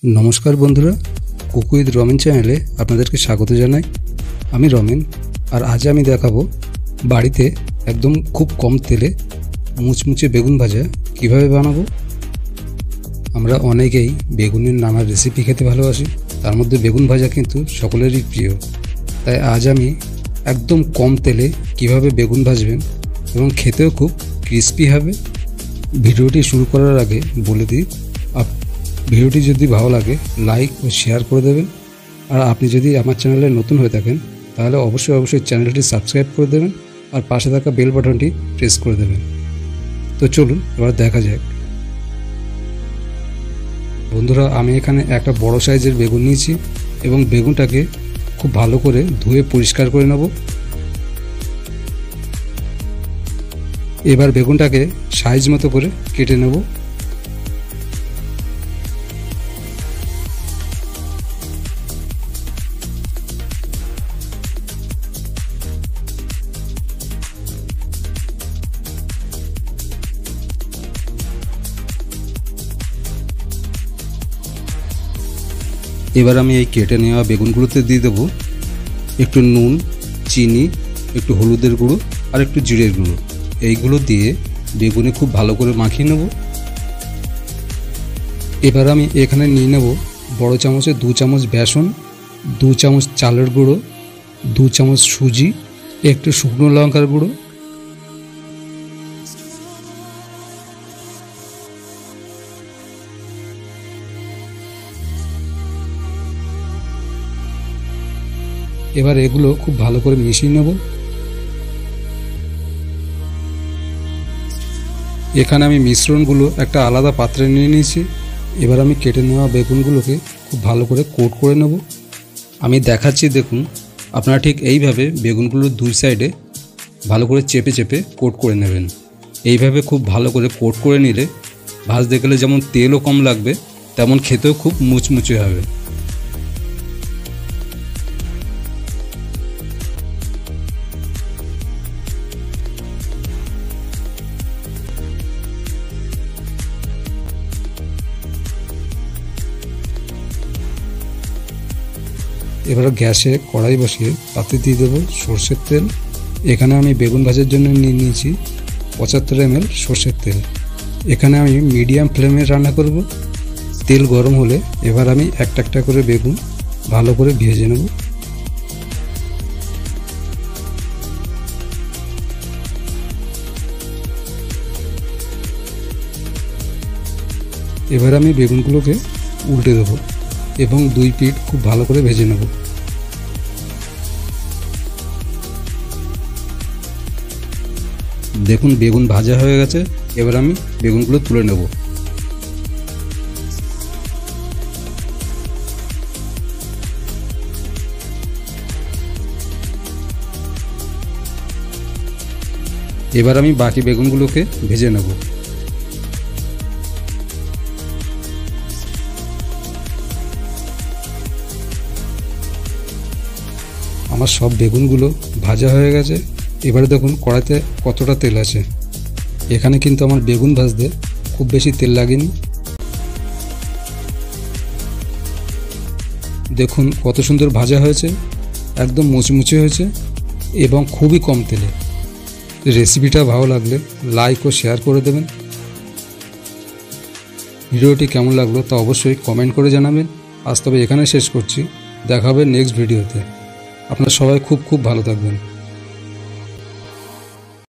नमस्कार बंधुरा cook with Ramen चैनेले आपनादेरके स्वागत जानाई। आमी रमेन और आज आमी देखाबो बाड़ीते एकदम खूब कम तेले मुचमुचे बेगुन भाजा किभाबे बानाबो। आमरा अनेकेई बेगुनेर नाना रेसिपि खेते भालोबासि, तार मध्य बेगुन भाजा किन्तु सकलेरই प्रिय। ताई आज आमी एकदम कम तेले किभाबे बेगुन भाजबेन एबं खेतेও खूब क्रिस्पि हबे। भिडियोटी शुरू करार आगे बोले दी ভিডিওটি যদি ভালো লাগে লাইক ও শেয়ার করে দেবেন। আর আপনি যদি আমার চ্যানেলে নতুন হয়ে থাকেন তাহলে অবশ্যই চ্যানেলটি সাবস্ক্রাইব করে দেবেন আর পাশে থাকা বেল বাটনটি প্রেস করে দেবেন। তো চলুন এবার দেখা যাক। বন্ধুরা আমি এখানে একটা বড় সাইজের বেগুন নিয়েছি এবং বেগুনটাকে খুব ভালো করে ধুয়ে পরিষ্কার করে নেব। এবার বেগুনটাকে সাইজ মতো করে কেটে নেব। এবার আমি এই কেটে নেওয়া বেগুনগুলোতে দিয়ে দেব একটু নুন, চিনি, একটু হলুদের গুঁড়ো আর একটু জিরের গুঁড়ো। এইগুলো দিয়ে বেগুনে খুব ভালো করে মাখিয়ে নেব। এবার আমি এখানে নিয়ে নেব বড় চামচে 2 চামচ বেসন, 2 চামচ চালের গুঁড়ো, 2 চামচ সুজি, একটু শুকনো লঙ্কার গুঁড়ো, এবার এগুলো খুব ভালো করে মিশিয়ে নেব। এখানে আমি মিশ্রণগুলো একটা আলাদা পাত্রে নিয়ে নিয়েছি। এবার আমি কেটে নেওয়া বেগুনগুলোকে খুব ভালো করে কোট করে নেব। আমি দেখাচ্ছি, দেখুন আপনারা ঠিক এইভাবে বেগুনগুলোর দুই সাইডে ভালো করে চেপে চেপে কোট করে নেবেন। এইভাবে খুব ভালো করে কোট করে নিলে ভাজতে গেলে যেমন তেলও কম লাগবে তেমন খেতেও খুব মুচমুচে হবে। এবার গ্যাসে কড়াই বসিয়ে তাতে দিয়ে দেবো সরষের তেল। এখানে আমি বেগুন ভাজার জন্য নিয়ে নিয়েছি 75 ml সরষের তেল। এখানে আমি মিডিয়াম ফ্লেমে রান্না করব। তেল গরম হলে এবার আমি একটা একটা করে বেগুন ভালো করে ভেজে নেব। এবার আমি বেগুনগুলোকে উল্টে দেবো এবং দুই পিঠ খুব ভালো করে ভেজে নেব। দেখুন বেগুন ভাজা হয়ে গেছে। এবার আমি বেগুনগুলো তুলে নেব। এবার আমি বাকি বেগুনগুলোকে ভেজে নেব। আমার সব বেগুনগুলো ভাজা হয়ে গেছে। এবারে দেখুন কড়াইতে কতটা তেল আছে। এখানে কিন্তু আমার বেগুন ভাজতে খুব বেশি তেল লাগেনি। দেখুন কত সুন্দর ভাজা হয়েছে, একদম মুচমুচে হয়েছে এবং খুবই কম তেলে। রেসিপিটা ভালো লাগলে লাইক ও শেয়ার করে দেবেন। ভিডিওটি কেমন লাগলো তা অবশ্যই কমেন্ট করে জানাবেন। আজ তবে এখানে শেষ করছি, দেখা হবে নেক্সট ভিডিওতে। আপনারা সবাই খুব ভালো থাকবেন।